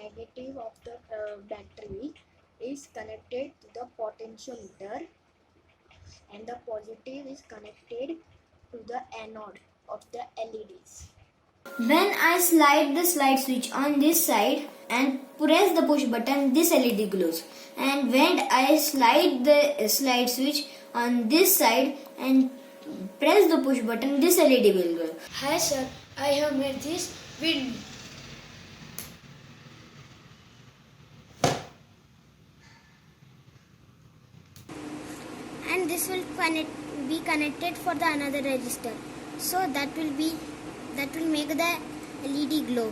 negative of the battery is connected to the potentiometer and the positive is connected to the anode of the LEDs. When I slide the slide switch on this side and press the push button, this LED glows. And when I slide the slide switch on this side and press the push button, this LED will glow. Hi sir, I have made this wind. And this will be connected for the another resistor, so that will make the LED glow.